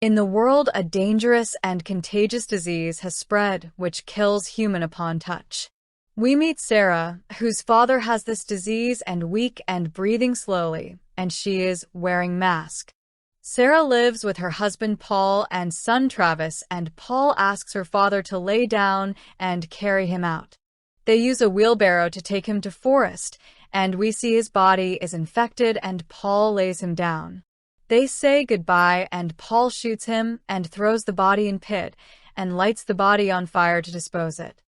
In the world, a dangerous and contagious disease has spread, which kills human upon touch. We meet Sarah, whose father has this disease and weak and breathing slowly, and she is wearing mask. Sarah lives with her husband Paul and son Travis, and Paul asks her father to lay down and carry him out. They use a wheelbarrow to take him to Forest, and we see his body is infected and Paul lays him down. They say goodbye and Paul shoots him and throws the body in pit and lights the body on fire to dispose it.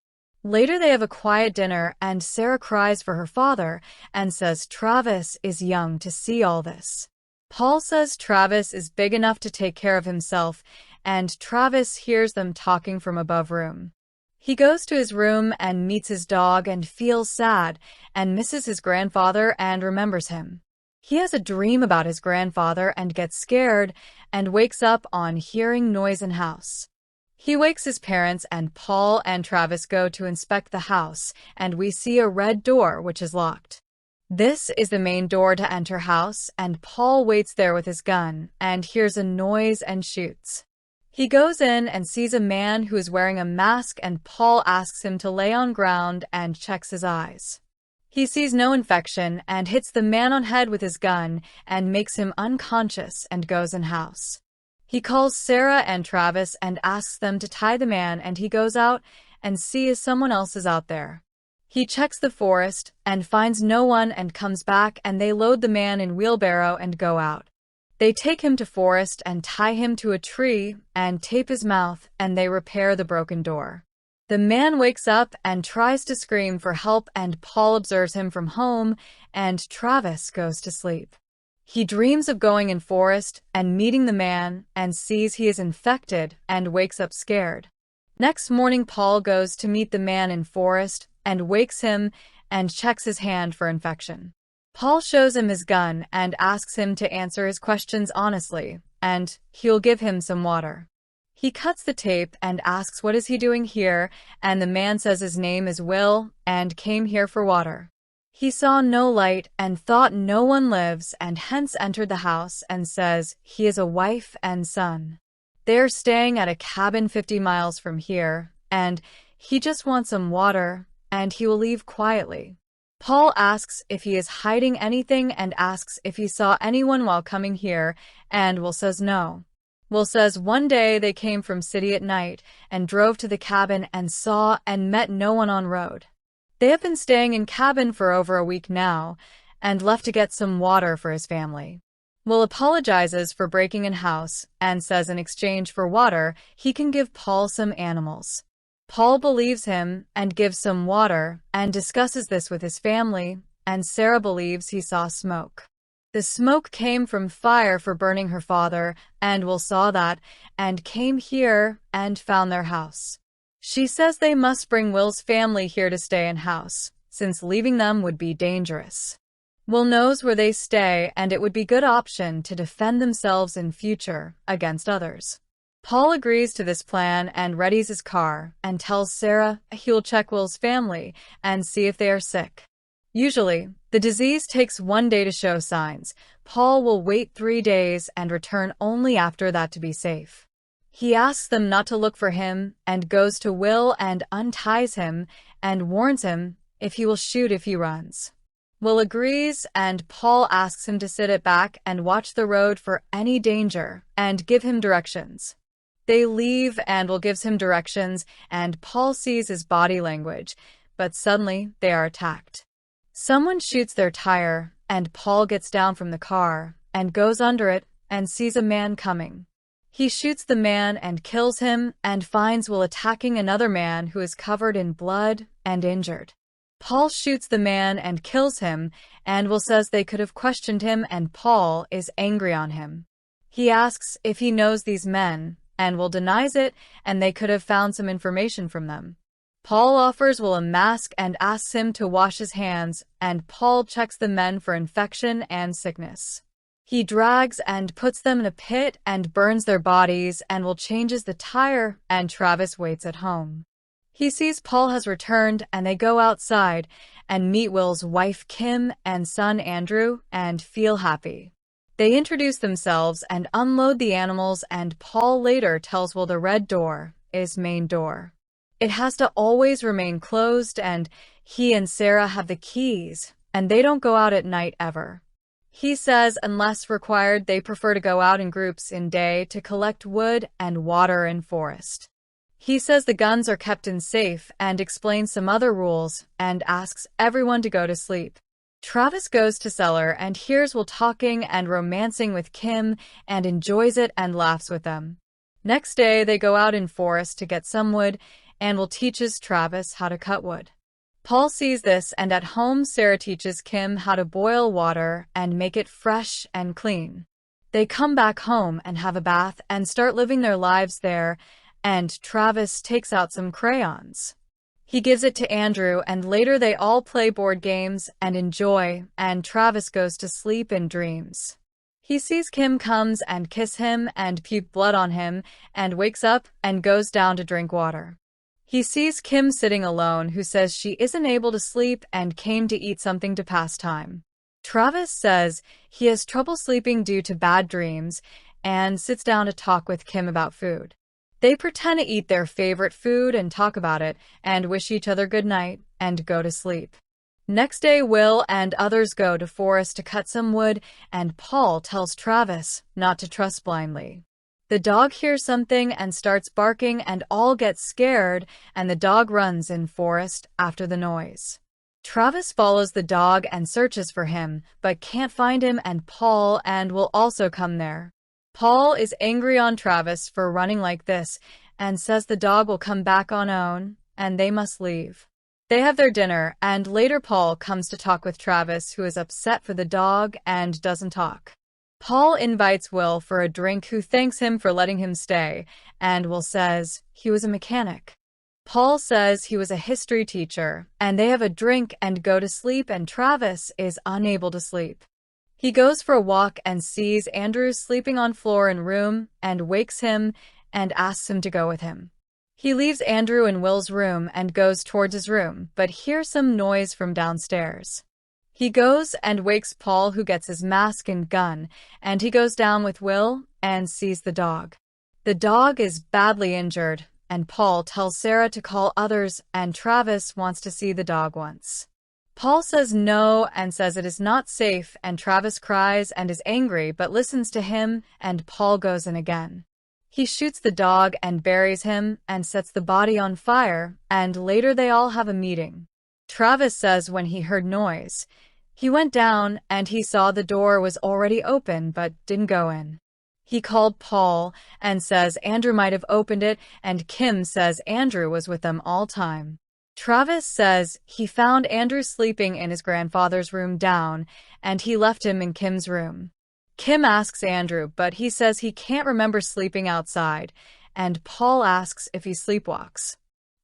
Later they have a quiet dinner and Sarah cries for her father and says Travis is young to see all this. Paul says Travis is big enough to take care of himself, and Travis hears them talking from above room. He goes to his room and meets his dog and feels sad and misses his grandfather and remembers him. He has a dream about his grandfather and gets scared and wakes up on hearing noise in house. He wakes his parents and Paul and Travis go to inspect the house and we see a red door which is locked. This is the main door to enter house and Paul waits there with his gun and hears a noise and shoots. He goes in and sees a man who is wearing a mask and Paul asks him to lay on ground and checks his eyes. He sees no infection and hits the man on head with his gun and makes him unconscious and goes in house. He calls Sarah and Travis and asks them to tie the man and he goes out and sees someone else is out there. He checks the forest and finds no one and comes back and they load the man in wheelbarrow and go out. They take him to Forest and tie him to a tree and tape his mouth and they repair the broken door. The man wakes up and tries to scream for help and Paul observes him from home and Travis goes to sleep. He dreams of going in Forest and meeting the man and sees he is infected and wakes up scared. Next morning Paul goes to meet the man in Forest and wakes him and checks his hand for infection. Paul shows him his gun and asks him to answer his questions honestly, and he'll give him some water. He cuts the tape and asks what is he doing here, and the man says his name is Will and came here for water. He saw no light and thought no one lives and hence entered the house and says he is a wife and son. They are staying at a cabin 50 miles from here, and he just wants some water, and he will leave quietly. Paul asks if he is hiding anything and asks if he saw anyone while coming here, and Will says no. Will says one day they came from city at night and drove to the cabin and saw and met no one on road. They have been staying in cabin for over a week now and left to get some water for his family. Will apologizes for breaking in house and says in exchange for water he can give Paul some animals. Paul believes him and gives some water and discusses this with his family, and Sarah believes he saw smoke. The smoke came from fire for burning her father, and Will saw that and came here and found their house. She says they must bring Will's family here to stay in house, since leaving them would be dangerous. Will knows where they stay and it would be a good option to defend themselves in future against others. Paul agrees to this plan and readies his car and tells Sarah he'll check Will's family and see if they are sick. Usually, the disease takes 1 day to show signs. Paul will wait 3 days and return only after that to be safe. He asks them not to look for him and goes to Will and unties him and warns him if he will shoot if he runs. Will agrees and Paul asks him to sit it back and watch the road for any danger and give him directions. They leave and Will gives him directions and Paul sees his body language, but suddenly they are attacked. Someone shoots their tire and Paul gets down from the car and goes under it and sees a man coming. He shoots the man and kills him and finds Will attacking another man who is covered in blood and injured. Paul shoots the man and kills him and Will says they could have questioned him and Paul is angry on him. He asks if he knows these men and Will denies it and they could have found some information from them. Paul offers Will a mask and asks him to wash his hands and Paul checks the men for infection and sickness. He drags and puts them in a pit and burns their bodies and Will changes the tire and Travis waits at home. He sees Paul has returned and they go outside and meet Will's wife Kim and son Andrew and feel happy. They introduce themselves and unload the animals, and Paul later tells Will the red door is main door. It has to always remain closed, and he and Sarah have the keys, and they don't go out at night ever. He says unless required, they prefer to go out in groups in day to collect wood and water in forest. He says the guns are kept in safe and explains some other rules and asks everyone to go to sleep. Travis goes to cellar and hears Will talking and romancing with Kim and enjoys it and laughs with them. Next day, they go out in forest to get some wood, and Will teaches Travis how to cut wood. Paul sees this, and at home Sarah teaches Kim how to boil water and make it fresh and clean. They come back home and have a bath and start living their lives there, and Travis takes out some crayons. He gives it to Andrew, and later they all play board games and enjoy, and Travis goes to sleep in dreams. He sees Kim comes and kiss him and puke blood on him, and wakes up and goes down to drink water. He sees Kim sitting alone, who says she isn't able to sleep and came to eat something to pass time. Travis says he has trouble sleeping due to bad dreams and sits down to talk with Kim about food. They pretend to eat their favorite food and talk about it and wish each other good night and go to sleep. Next day, Will and others go to forest to cut some wood, and Paul tells Travis not to trust blindly. The dog hears something and starts barking, and all get scared, and the dog runs in forest after the noise. Travis follows the dog and searches for him, but can't find him, and Paul and Will also come there. Paul is angry on Travis for running like this and says the dog will come back on own and they must leave. They have their dinner, and later Paul comes to talk with Travis, who is upset for the dog and doesn't talk. Paul invites Will for a drink, who thanks him for letting him stay, and Will says he was a mechanic. Paul says he was a history teacher, and they have a drink and go to sleep, and Travis is unable to sleep. He goes for a walk and sees Andrew sleeping on floor in room and wakes him and asks him to go with him. He leaves Andrew in Will's room and goes towards his room, but hears some noise from downstairs. He goes and wakes Paul, who gets his mask and gun, and he goes down with Will and sees the dog. The dog is badly injured, and Paul tells Sarah to call others, and Travis wants to see the dog once. Paul says no and says it is not safe, and Travis cries and is angry but listens to him, and Paul goes in again. He shoots the dog and buries him and sets the body on fire, and later they all have a meeting. Travis says when he heard noise, he went down and he saw the door was already open but didn't go in. He called Paul and says Andrew might have opened it, and Kim says Andrew was with them all time. Travis says he found Andrew sleeping in his grandfather's room down, and he left him in Kim's room. Kim asks Andrew, but he says he can't remember sleeping outside, and Paul asks if he sleepwalks.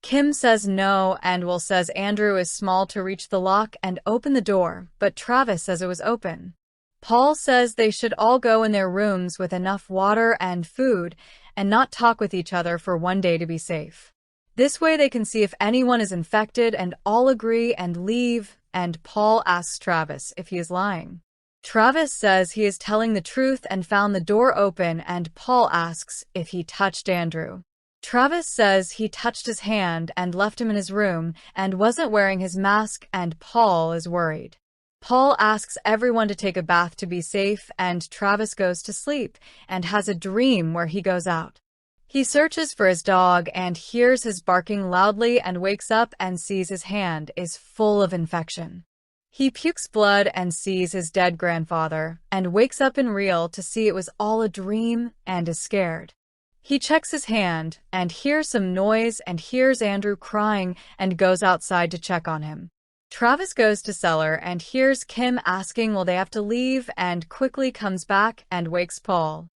Kim says no, and Will says Andrew is small to reach the lock and open the door, but Travis says it was open. Paul says they should all go in their rooms with enough water and food and not talk with each other for one day to be safe. This way they can see if anyone is infected, and all agree and leave, and Paul asks Travis if he is lying. Travis says he is telling the truth and found the door open, and Paul asks if he touched Andrew. Travis says he touched his hand and left him in his room and wasn't wearing his mask, and Paul is worried. Paul asks everyone to take a bath to be safe, and Travis goes to sleep and has a dream where he goes out. He searches for his dog and hears his barking loudly and wakes up and sees his hand is full of infection. He pukes blood and sees his dead grandfather and wakes up in real to see it was all a dream and is scared. He checks his hand and hears some noise and hears Andrew crying and goes outside to check on him. Travis goes to cellar and hears Kim asking will they have to leave, and quickly comes back and wakes Paul.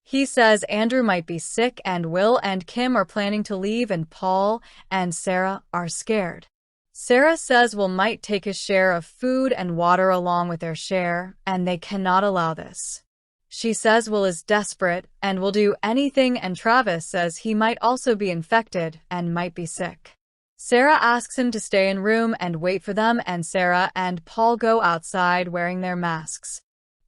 He says Andrew might be sick, and Will and Kim are planning to leave, and Paul and Sarah are scared. Sarah says Will might take his share of food and water along with their share, and they cannot allow this. She says Will is desperate and will do anything, and Travis says he might also be infected and might be sick. Sarah asks him to stay in room and wait for them, and Sarah and Paul go outside wearing their masks.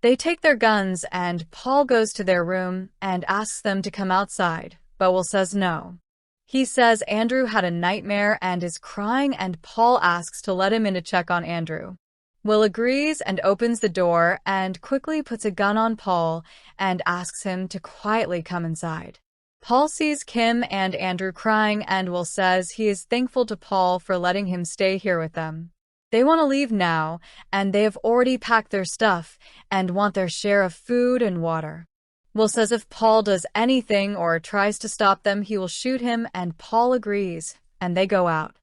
They take their guns and Paul goes to their room and asks them to come outside, but Will says no. He says Andrew had a nightmare and is crying, and Paul asks to let him in to check on Andrew. Will agrees and opens the door and quickly puts a gun on Paul and asks him to quietly come inside. Paul sees Kim and Andrew crying, and Will says he is thankful to Paul for letting him stay here with them. They want to leave now, and they have already packed their stuff and want their share of food and water. Will says if Paul does anything or tries to stop them, he will shoot him, and Paul agrees, and they go out.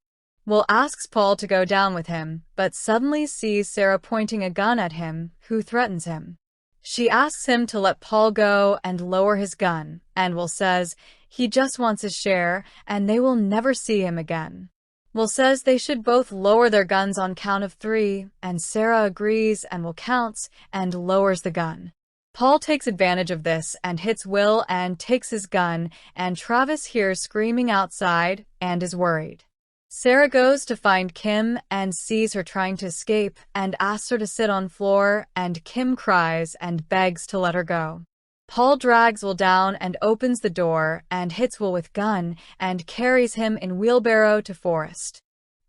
Will asks Paul to go down with him, but suddenly sees Sarah pointing a gun at him, who threatens him. She asks him to let Paul go and lower his gun, and Will says he just wants his share, and they will never see him again. Will says they should both lower their guns on count of 3, and Sarah agrees, and Will counts and lowers the gun. Paul takes advantage of this and hits Will and takes his gun, and Travis hears screaming outside and is worried. Sarah goes to find Kim and sees her trying to escape and asks her to sit on floor, and Kim cries and begs to let her go. Paul drags Will down and opens the door and hits Will with gun and carries him in wheelbarrow to forest.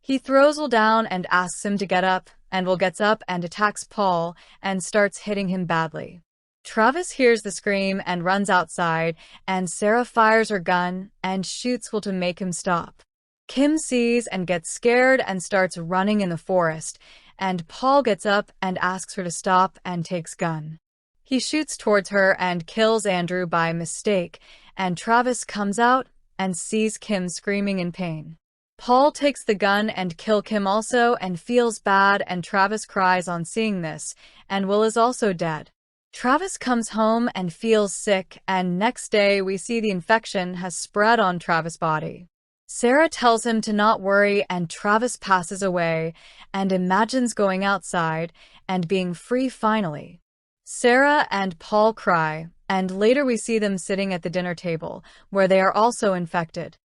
He throws Will down and asks him to get up, and Will gets up and attacks Paul and starts hitting him badly. Travis hears the scream and runs outside, and Sarah fires her gun and shoots Will to make him stop. Kim sees and gets scared and starts running in the forest, and Paul gets up and asks her to stop and takes gun. He shoots towards her and kills Andrew by mistake, and Travis comes out and sees Kim screaming in pain. Paul takes the gun and kills Kim also and feels bad, and Travis cries on seeing this, and Will is also dead. Travis comes home and feels sick, and next day we see the infection has spread on Travis' body. Sarah tells him to not worry, and Travis passes away and imagines going outside and being free finally. Sarah and Paul cry, and later we see them sitting at the dinner table, where they are also infected.